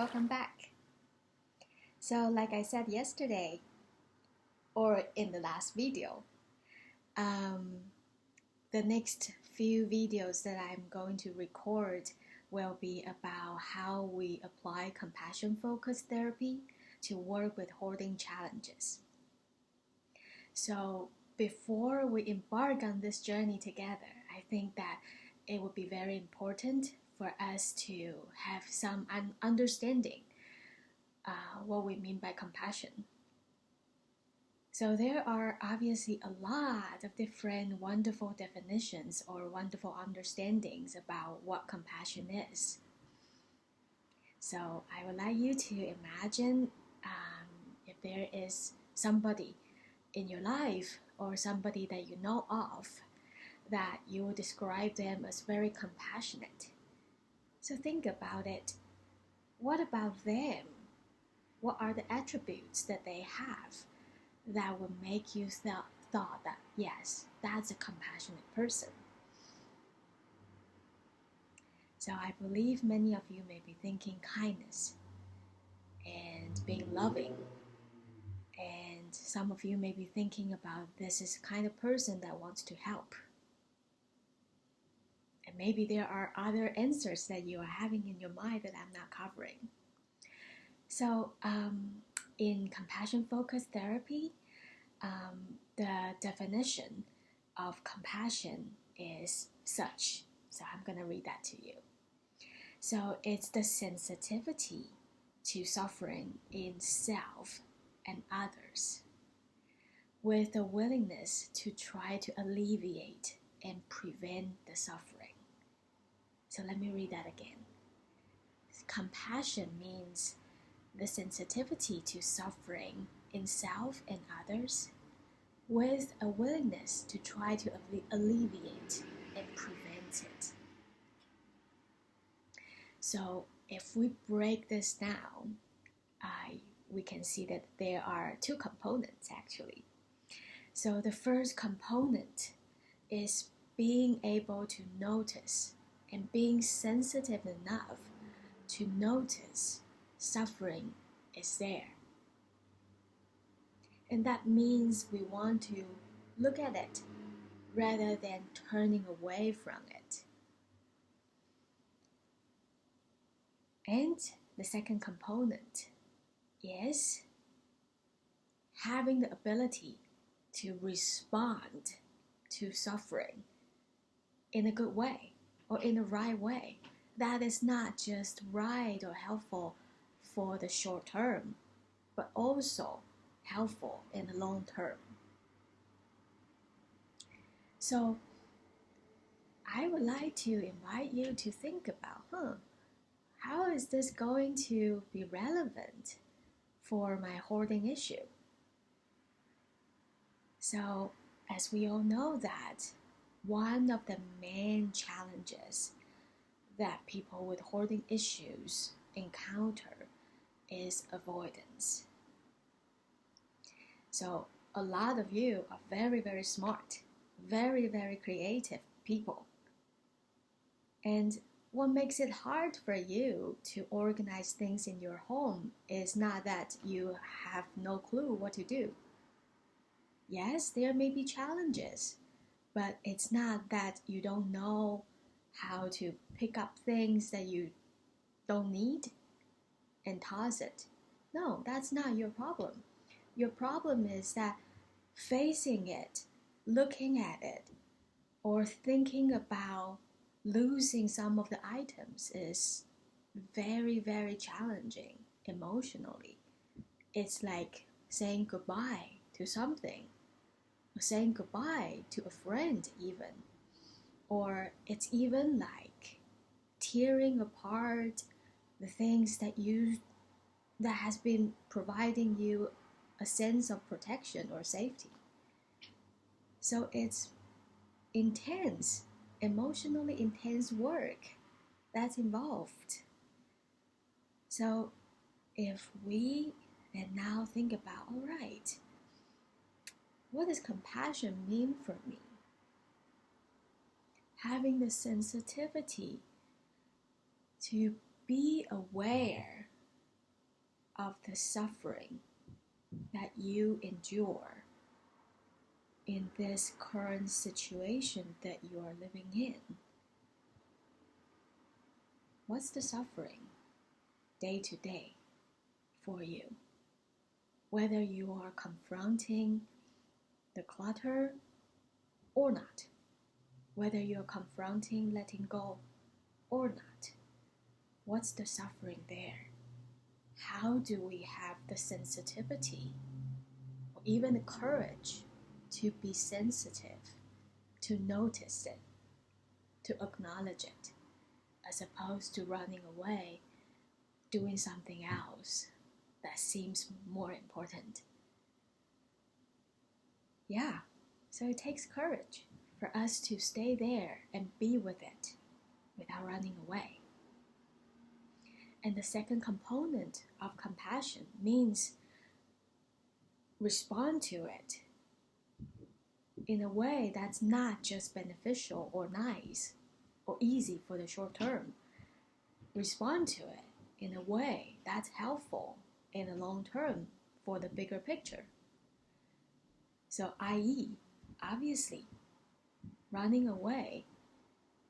welcome back. So like I said yesterday, or in the last video, the next few videos that I'm going to record will be about how we apply compassion-focused therapy to work with hoarding challenges. So before we embark on this journey together, I think that it would be very important for us to have some understanding what we mean by compassion. So there are obviously a lot of different wonderful definitions or wonderful understandings about what compassion is. So I would like you to imagine if there is somebody in your life or somebody that you know of that you would describe them as very compassionate. So think about it. What about them? What are the attributes that they have that would make you thought that, yes, that's a compassionate person? So I believe many of you may be thinking kindness and being loving. And some of you may be thinking about this is the kind of person that wants to help. And maybe there are other answers that you are having in your mind that I'm not covering. So in compassion-focused therapy, the definition of compassion is such. So I'm going to read that to you. So it's the sensitivity to suffering in self and others, with a willingness to try to alleviate and prevent the suffering. So let me read that again. Compassion means the sensitivity to suffering in self and others, with a willingness to try to alleviate and prevent it. So if we break this down, we can see that there are two components actually. So the first component is being able to notice and being sensitive enough to notice suffering is there. And that means we want to look at it rather than turning away from it. And the second component is having the ability to respond to suffering in a good way or in the right way. That is not just right or helpful for the short term, but also helpful in the long term. So I would like to invite you to think about, how is this going to be relevant for my hoarding issue? So as we all know that one of the main challenges that people with hoarding issues encounter is avoidance. So a lot of you are very, very smart, very, very creative people. And what makes it hard for you to organize things in your home is not that you have no clue what to do. Yes, there may be challenges, but it's not that you don't know how to pick up things that you don't need and toss it. No, that's not your problem. Your problem is that facing it, looking at it, or thinking about losing some of the items is very, very challenging emotionally. It's like saying goodbye to something, or saying goodbye to a friend even. Or it's even like tearing apart the things that has been providing you a sense of protection or safety. So it's intense, emotionally intense work that's involved. So if we then now think about, all right, what does compassion mean for me? Having the sensitivity to be aware of the suffering that you endure in this current situation that you are living in. What's the suffering day to day for you? Whether you are confronting the clutter or not, whether you're confronting letting go or not, what's the suffering there? How do we have the sensitivity or even the courage to be sensitive, to notice it, to acknowledge it, as opposed to running away, doing something else that seems more important? Yeah, so it takes courage for us to stay there and be with it without running away. And the second component of compassion means respond to it in a way that's not just beneficial or nice or easy for the short term. Respond to it in a way that's helpful in the long term for the bigger picture. So, i.e., obviously, running away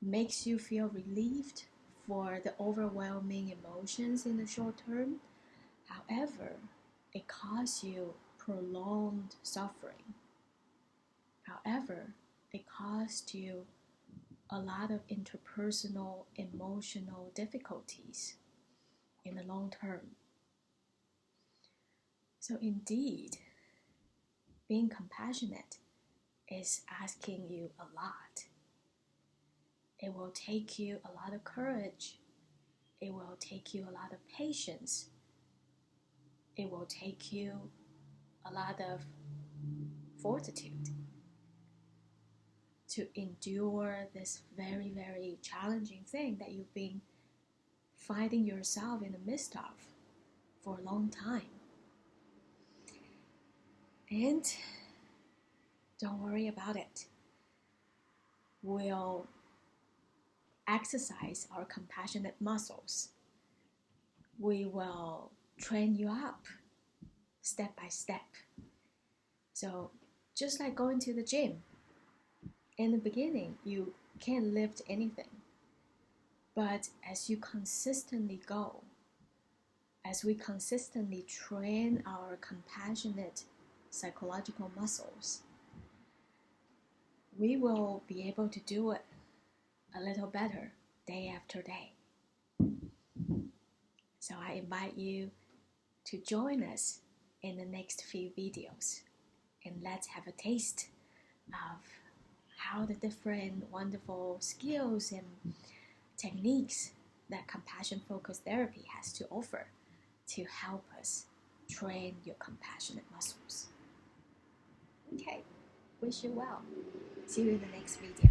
makes you feel relieved for the overwhelming emotions in the short term. However, it causes you prolonged suffering. However, it costs you a lot of interpersonal, emotional difficulties in the long term. So indeed, being compassionate is asking you a lot. It will take you a lot of courage. It will take you a lot of patience. It will take you a lot of fortitude to endure this very, very challenging thing that you've been finding yourself in the midst of for a long time. And don't worry about it. We'll exercise our compassionate muscles. We will train you up step by step. So just like going to the gym, in the beginning, you can't lift anything. But as you consistently go, as we consistently train our compassionate psychological muscles, we will be able to do it a little better day after day. So I invite you to join us in the next few videos, and let's have a taste of how the different wonderful skills and techniques that compassion-focused therapy has to offer to help us train your compassionate muscles. Okay, wish you well. See you in the next video.